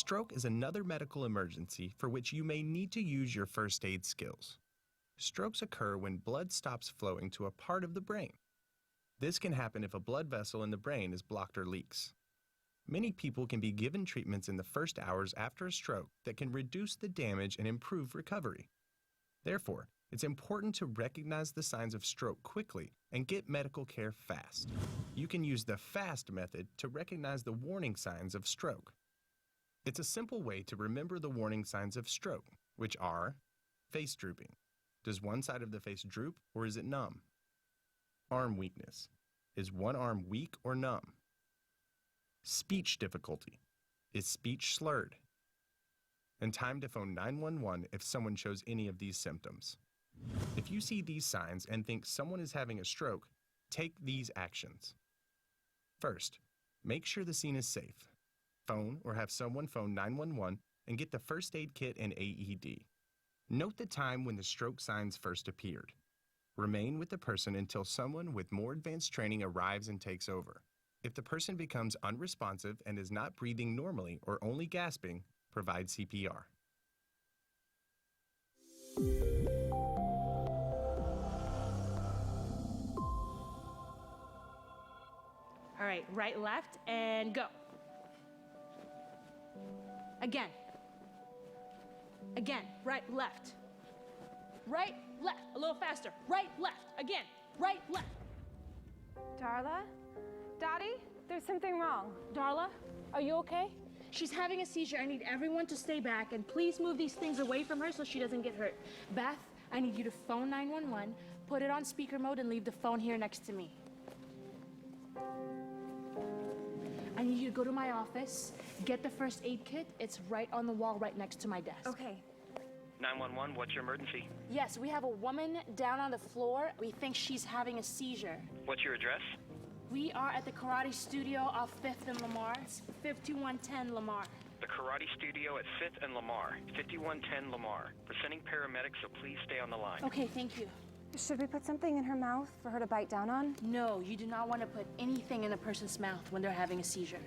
Stroke is another medical emergency for which you may need to use your first aid skills. Strokes occur when blood stops flowing to a part of the brain. This can happen if a blood vessel in the brain is blocked or leaks. Many people can be given treatments in the first hours after a stroke that can reduce the damage and improve recovery. Therefore, it's important to recognize the signs of stroke quickly and get medical care fast. You can use the FAST method to recognize the warning signs of stroke. It's a simple way to remember the warning signs of stroke, which are face drooping. Does one side of the face droop or is it numb? Arm weakness. Is one arm weak or numb? Speech difficulty. Is speech slurred? And time to phone 911 if someone shows any of these symptoms. If you see these signs and think someone is having a stroke, take these actions. First, make sure the scene is safe. Phone or have someone phone 911 and get the first aid kit and AED. Note the time when the stroke signs first appeared. Remain with the person until someone with more advanced training arrives and takes over. If the person becomes unresponsive and is not breathing normally or only gasping, provide CPR. All right, right, left, and go. Again. Again, right, left. Right, left, a little faster. Right, left, again, right, left. Darla? Dottie? There's something wrong. Darla, are you okay? She's having a seizure. I need everyone to stay back, and please move these things away from her so she doesn't get hurt. Beth, I need you to phone 911, put it on speaker mode, and leave the phone here next to me. I need you to go to my office, get the first aid kit. It's right on the wall right next to my desk. Okay. 911, what's your emergency? Yes, we have a woman down on the floor. We think she's having a seizure. What's your address? We are at the karate studio off 5th and Lamar. It's 5110 Lamar. The karate studio at 5th and Lamar, 5110 Lamar. We're sending paramedics, so please stay on the line. Okay, thank you. Should we put something in her mouth for her to bite down on? No, you do not want to put anything in a person's mouth when they're having a seizure.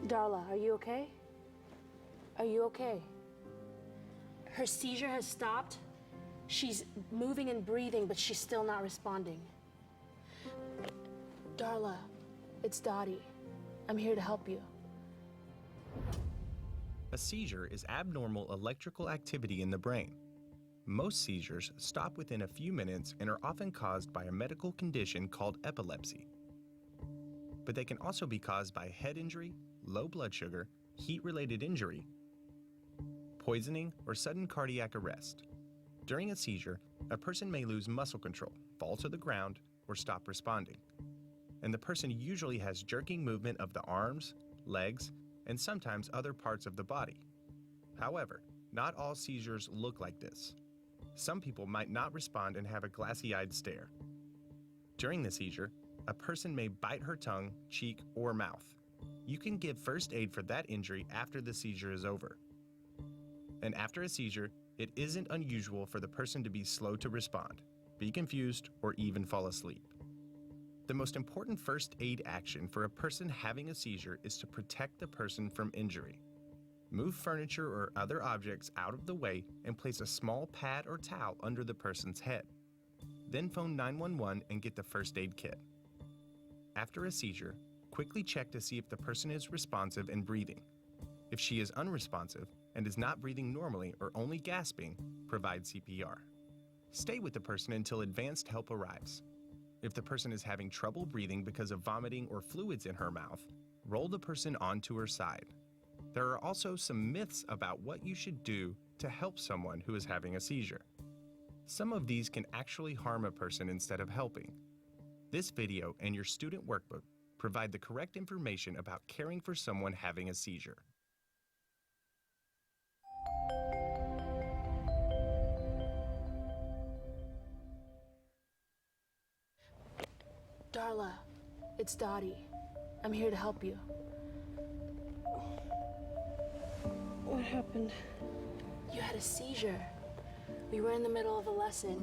Darla, are you okay? Are you okay? Her seizure has stopped. She's moving and breathing, but she's still not responding. Darla, it's Dottie. I'm here to help you. A seizure is abnormal electrical activity in the brain. Most seizures stop within a few minutes and are often caused by a medical condition called epilepsy. But they can also be caused by head injury, low blood sugar, heat-related injury, poisoning, or sudden cardiac arrest. During a seizure, a person may lose muscle control, fall to the ground, or stop responding. And the person usually has jerking movement of the arms, legs, and sometimes other parts of the body. However, not all seizures look like this. Some people might not respond and have a glassy-eyed stare. During the seizure, a person may bite her tongue, cheek, or mouth. You can give first aid for that injury after the seizure is over. And after a seizure, it isn't unusual for the person to be slow to respond, be confused, or even fall asleep. The most important first aid action for a person having a seizure is to protect the person from injury. Move furniture or other objects out of the way and place a small pad or towel under the person's head. Then phone 911 and get the first aid kit. After a seizure, quickly check to see if the person is responsive and breathing. If she is unresponsive and is not breathing normally or only gasping, provide CPR. Stay with the person until advanced help arrives. If the person is having trouble breathing because of vomiting or fluids in her mouth, roll the person onto her side. There are also some myths about what you should do to help someone who is having a seizure. Some of these can actually harm a person instead of helping. This video and your student workbook provide the correct information about caring for someone having a seizure. Darla, it's Dottie. I'm here to help you. What happened? You had a seizure. We were in the middle of a lesson.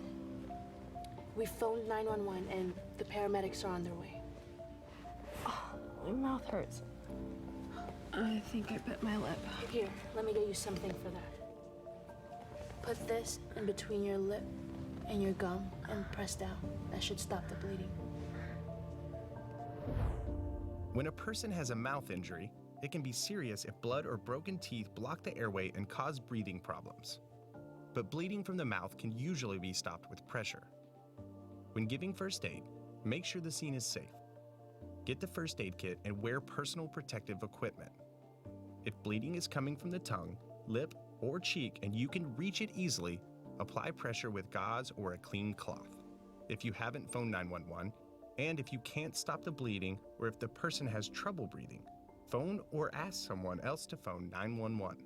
We phoned 911 and the paramedics are on their way. Oh, my mouth hurts. I think I bit my lip. Here, let me get you something for that. Put this in between your lip and your gum and press down. That should stop the bleeding. When a person has a mouth injury, it can be serious if blood or broken teeth block the airway and cause breathing problems. But bleeding from the mouth can usually be stopped with pressure. When giving first aid, make sure the scene is safe. Get the first aid kit and wear personal protective equipment. If bleeding is coming from the tongue, lip, or cheek and you can reach it easily, apply pressure with gauze or a clean cloth. If you haven't phoned 911, and if you can't stop the bleeding or if the person has trouble breathing, phone or ask someone else to phone 911.